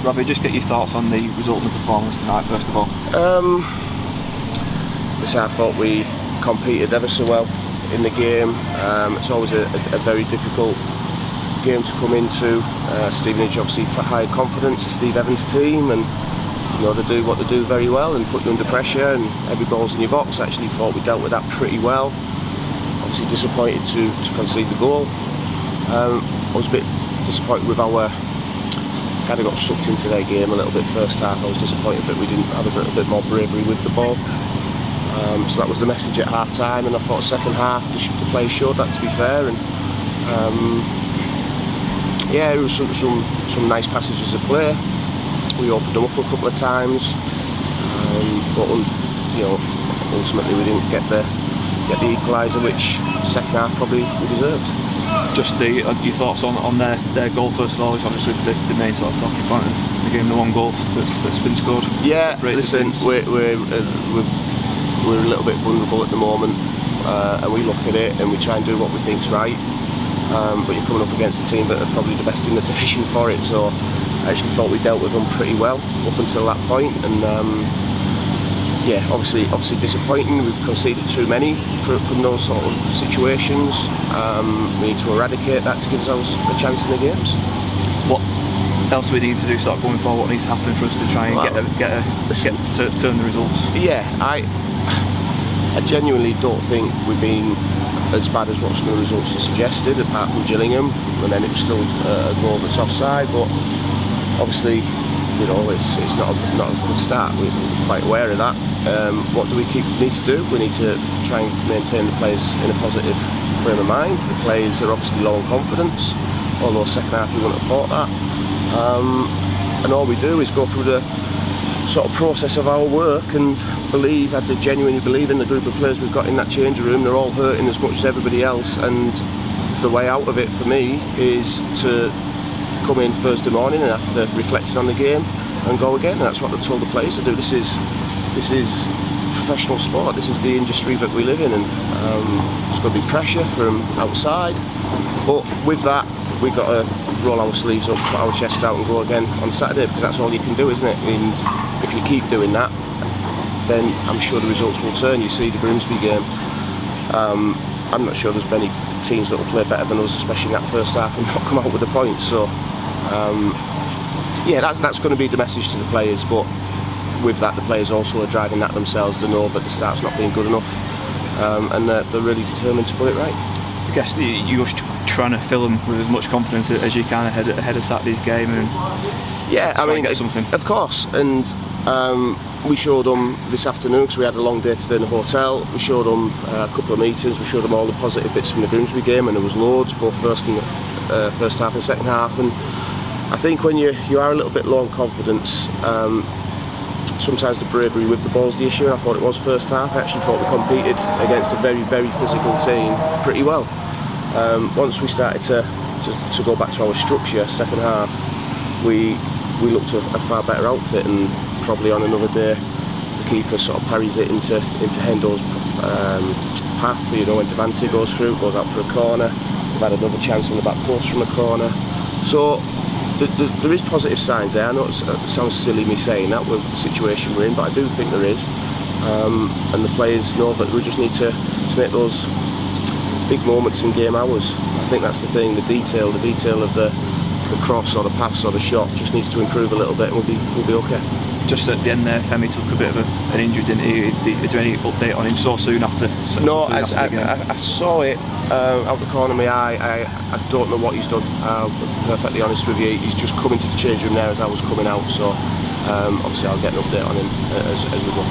Robbie, just get your thoughts on the result and the performance tonight, first of all. I thought we competed ever so well in the game. It's always a very difficult game to come into. Stevenage obviously for high confidence, it's Steve Evans' team, and they do what they do very well and put you under pressure, and every ball's in your box. I actually thought we dealt with that pretty well. Obviously disappointed to concede the goal. I was a bit disappointed with our kind of got sucked into their game a little bit first half. I was disappointed that we didn't have a little bit more bravery with the ball. So that was the message at half time, and I thought second half the players showed that, to be fair. And yeah, there was some nice passages of play. We opened them up a couple of times, but ultimately we didn't get the equaliser, which second half probably we deserved. Just your thoughts on their goal first of all. Is obviously the main sort of talking point of the game, the one goal that's been scored. Yeah, listen, we're a little bit vulnerable at the moment, and we look at it and we try and do what we think's right. But you're coming up against a team that are probably the best in the division for it. So I actually thought we dealt with them pretty well up until that point, and yeah, obviously disappointing. We've conceded too many from those sort of situations. We need to eradicate that to give us a chance in the games. What else do we need to do sort of going forward? What needs to happen for us to try and turn the results? Yeah, I genuinely don't think we've been as bad as what some of the results have suggested, apart from Gillingham, and then it was still a goal that's offside. But obviously, it's not a good start. We're quite aware of that. What do we need to do? We need to try and maintain the players in a positive frame of mind. The players are obviously low on confidence, although second half we wouldn't have thought that. And all we do is go through the sort of process of our work and believe, I genuinely believe in the group of players we've got in that changing room. They're all hurting as much as everybody else, and the way out of it for me is to come in Thursday morning and after reflecting on the game and go again, and that's what I've told the players to do. This is professional sport, this is the industry that we live in, and there's going to be pressure from outside, but with that we've got to roll our sleeves up, put our chests out and go again on Saturday, because that's all you can do, isn't it? And if you keep doing that, then I'm sure the results will turn. You see the Grimsby game, I'm not sure there's many teams that will play better than us, especially in that first half, and not come out with a point. So yeah, that's going to be the message to the players, but with that the players also are driving that themselves. They know that the start's not being good enough, and they're really determined to put it right. I guess you're trying to fill them with as much confidence as you can ahead of Saturday's game, and yeah, I mean, get something. Of course, and we showed them this afternoon, because we had a long day today in the hotel. We showed them a couple of meetings. We showed them all the positive bits from the Grimsby game, and there was loads, both first half and second half. And I think when you are a little bit low on confidence, sometimes the bravery with the ball's the issue, and I thought it was first half. I actually thought we competed against a very, very physical team pretty well. Once we started to go back to our structure, second half, we looked a far better outfit, and probably on another day the keeper sort of parries it into Hendo's path. When Devante goes through, goes out for a corner. We've had another chance on the back post from a corner. So there is positive signs there. I know it sounds silly me saying that with the situation we're in, but I do think there is, and the players know that we just need to make those big moments in game hours. I think that's the thing. The detail of the cross or the pass or the shot just needs to improve a little bit, and we'll be okay. Just at the end there, Femi took a bit of an injury, didn't he? Is there any update on him so soon after? No, I saw it out the corner of my eye. I don't know what he's done. I'll be perfectly honest with you. He's just come into the change room there as I was coming out, so obviously I'll get an update on him as we go.